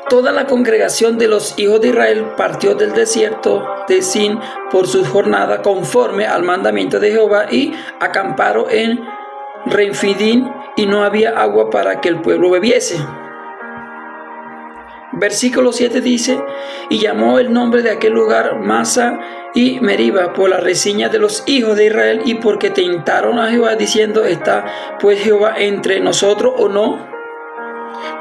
Toda la congregación de los hijos de Israel partió del desierto de Sin por su jornada conforme al mandamiento de Jehová y acamparon en Refidim, y no había agua para que el pueblo bebiese. Versículo 7 dice: y llamó el nombre de aquel lugar Masa y Meriba por la reseña de los hijos de Israel, y porque tentaron a Jehová diciendo: ¿está pues Jehová entre nosotros o no?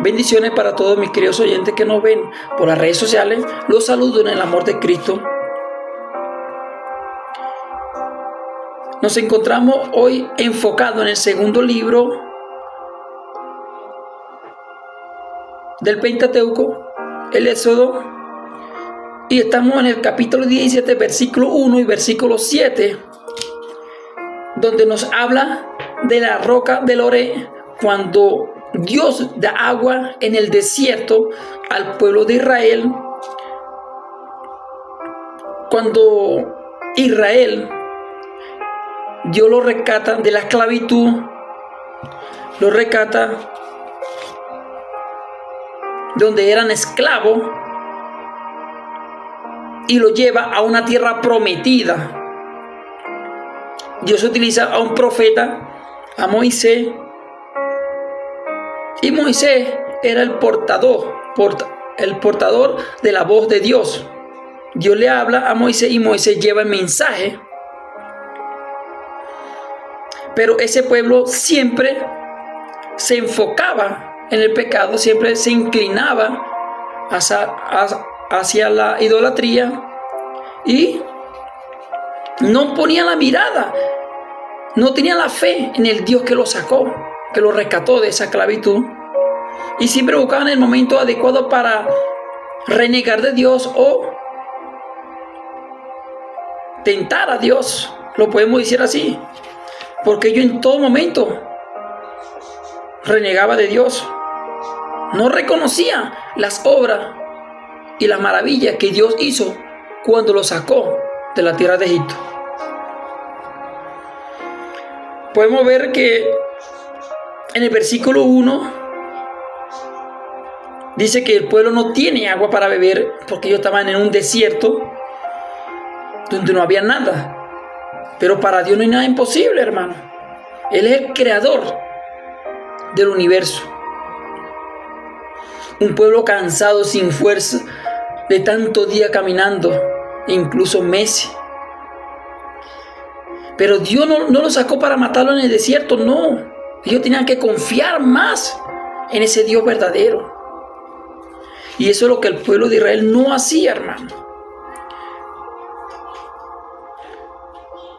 Bendiciones para todos mis queridos oyentes que nos ven por las redes sociales. Los saludo en el amor de Cristo. Nos encontramos hoy enfocados en el segundo libro del Pentateuco, el Éxodo, y estamos en el capítulo 17, versículo 1 y versículo 7, donde nos habla de la roca del Oré, cuando Dios da agua en el desierto al pueblo de Israel, cuando Israel, Dios lo rescata de la esclavitud, lo rescata donde eran esclavos y lo lleva a una tierra prometida. Dios utiliza a un profeta, a Moisés, y Moisés era el portador de la voz de Dios. Dios le habla a Moisés y Moisés lleva el mensaje. Pero ese pueblo siempre se enfocaba en el pecado, siempre se inclinaba hacia la idolatría y no ponía la mirada, no tenía la fe en el Dios que lo sacó, que lo rescató de esa esclavitud, y siempre buscaban el momento adecuado para renegar de Dios o tentar a Dios, lo podemos decir así, porque yo en todo momento renegaba de Dios, no reconocía las obras y las maravillas que Dios hizo cuando lo sacó de la tierra de Egipto. Podemos ver que en el versículo 1 dice que el pueblo no tiene agua para beber porque ellos estaban en un desierto donde no había nada. Pero para Dios no hay nada imposible, hermano. Él es el creador del universo. Un pueblo cansado, sin fuerza, de tanto día caminando, incluso meses. Pero Dios no lo sacó para matarlo en el desierto, no. Ellos tenían que confiar más en ese Dios verdadero. Y eso es lo que el pueblo de Israel no hacía, hermano.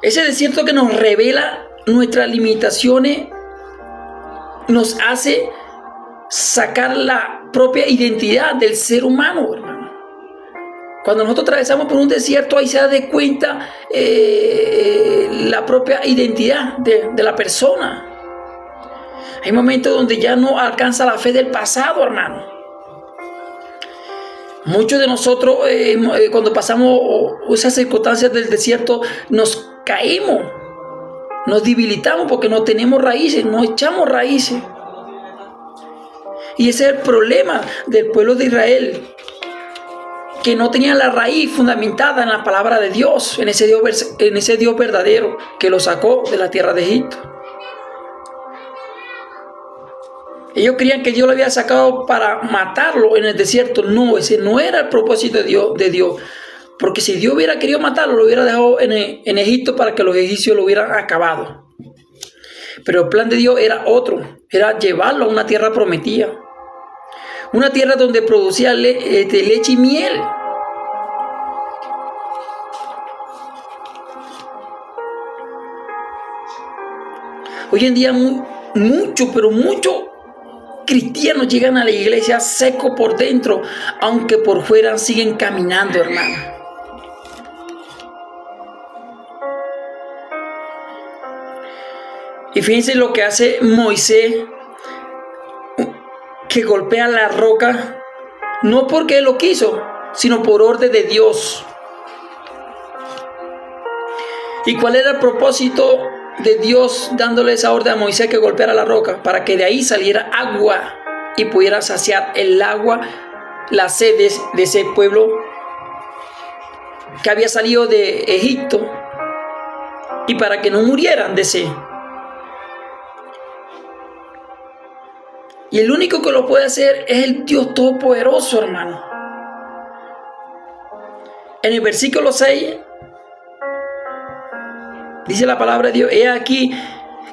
Ese desierto que nos revela nuestras limitaciones nos hace sacar la propia identidad del ser humano, hermano. Cuando nosotros atravesamos por un desierto, ahí se da de cuenta la propia identidad de la persona. Hay momentos donde ya no alcanza la fe del pasado, hermano. Muchos de nosotros cuando pasamos esas circunstancias del desierto nos caemos, nos debilitamos porque no tenemos raíces, no echamos raíces. Y ese es el problema del pueblo de Israel, que no tenía la raíz fundamentada en la palabra de Dios, en ese Dios verdadero que lo sacó de la tierra de Egipto. Ellos creían que Dios lo había sacado para matarlo en el desierto. No, ese no era el propósito de Dios. Porque si Dios hubiera querido matarlo, lo hubiera dejado en Egipto para que los egipcios lo hubieran acabado. Pero el plan de Dios era otro. Era llevarlo a una tierra prometida. Una tierra donde producía leche y miel. Hoy en día muchos cristianos llegan a la iglesia secos por dentro, aunque por fuera siguen caminando, hermano. Y fíjense lo que hace Moisés, que golpea la roca, no porque él lo quiso, sino por orden de Dios. ¿Y cuál era el propósito de Dios dándole esa orden a Moisés que golpeara la roca? Para que de ahí saliera agua y pudiera saciar el agua la sed de ese pueblo que había salido de Egipto y para que no murieran de sed. Y el único que lo puede hacer es el Dios Todopoderoso, hermano. En el versículo 6 dice la palabra de Dios: he aquí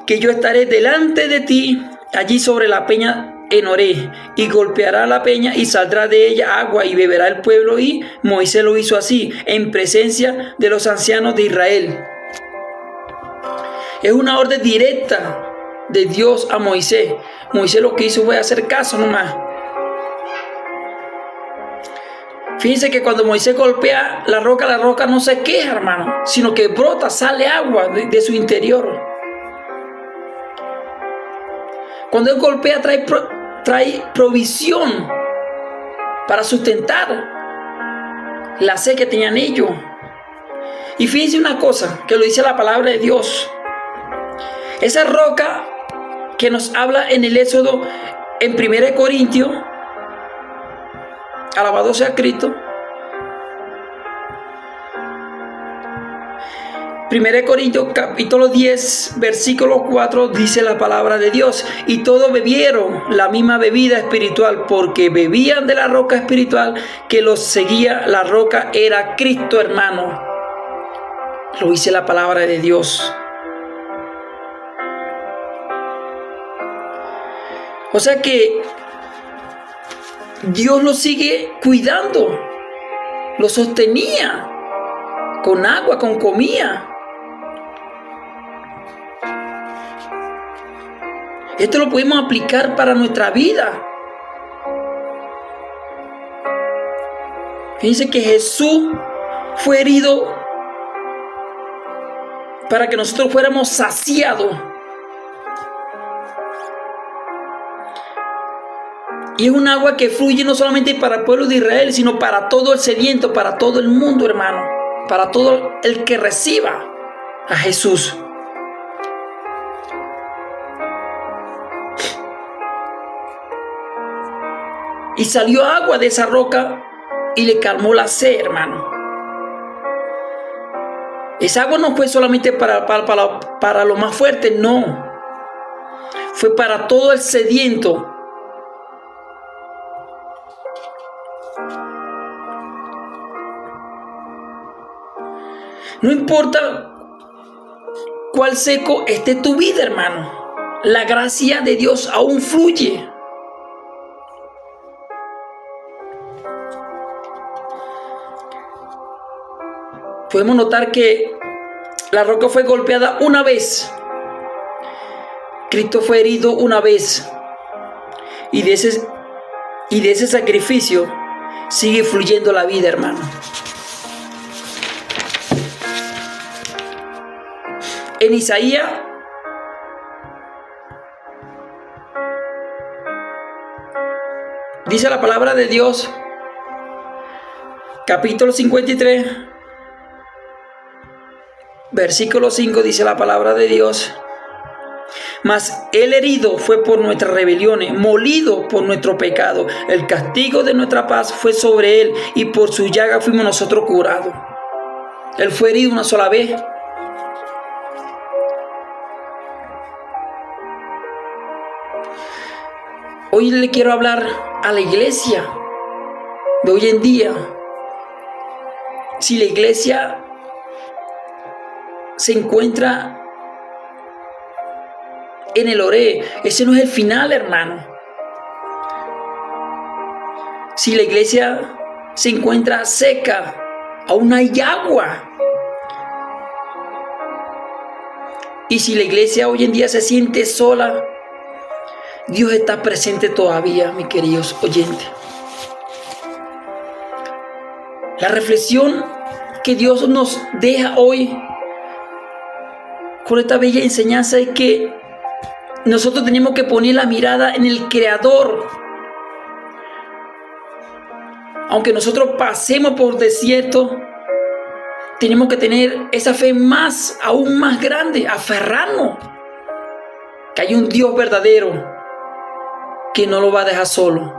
que yo estaré delante de ti allí sobre la peña en Horeb, y golpeará la peña y saldrá de ella agua y beberá el pueblo. Y Moisés lo hizo así en presencia de los ancianos de Israel. Es una orden directa de Dios a Moisés. Moisés lo que hizo fue hacer caso nomás. Fíjense que cuando Moisés golpea la roca no se queja, hermano, sino que brota, sale agua de su interior. Cuando él golpea, trae provisión para sustentar la sed que tenían ellos. Y fíjense una cosa que lo dice la palabra de Dios. Esa roca que nos habla en el Éxodo, en 1 Corintios, alabado sea Cristo. 1 Corintios capítulo 10 versículo 4 dice la palabra de Dios: y todos bebieron la misma bebida espiritual, porque bebían de la roca espiritual que los seguía. La roca era Cristo, hermano. Lo dice la palabra de Dios. O sea que Dios lo sigue cuidando, lo sostenía con agua, con comida. Esto lo podemos aplicar para nuestra vida. Fíjense que Jesús fue herido para que nosotros fuéramos saciados. Y es un agua que fluye no solamente para el pueblo de Israel, sino para todo el sediento, para todo el mundo, hermano. Para todo el que reciba a Jesús. Y salió agua de esa roca y le calmó la sed, hermano. Esa agua no fue solamente para lo más fuerte, no. Fue para todo el sediento. No importa cuál seco esté tu vida, hermano. La gracia de Dios aún fluye. Podemos notar que la roca fue golpeada una vez. Cristo fue herido una vez. Y de ese sacrificio sigue fluyendo la vida, hermano. En Isaías dice la palabra de Dios, capítulo 53, versículo 5, dice la palabra de Dios: mas el herido fue por nuestras rebeliones, molido por nuestro pecado. El castigo de nuestra paz fue sobre él, y por su llaga fuimos nosotros curados. Él fue herido una sola vez. Hoy le quiero hablar a la iglesia de hoy en día. Si la iglesia se encuentra en el Horeb, ese no es el final, hermano. Si la iglesia se encuentra seca, aún hay agua. Y si la iglesia hoy en día se siente sola, Dios está presente todavía, mis queridos oyentes. La reflexión que Dios nos deja hoy con esta bella enseñanza es que nosotros tenemos que poner la mirada en el Creador. Aunque nosotros pasemos por desierto, tenemos que tener esa fe aún más grande, aferrarnos que hay un Dios verdadero que no lo va a dejar solo.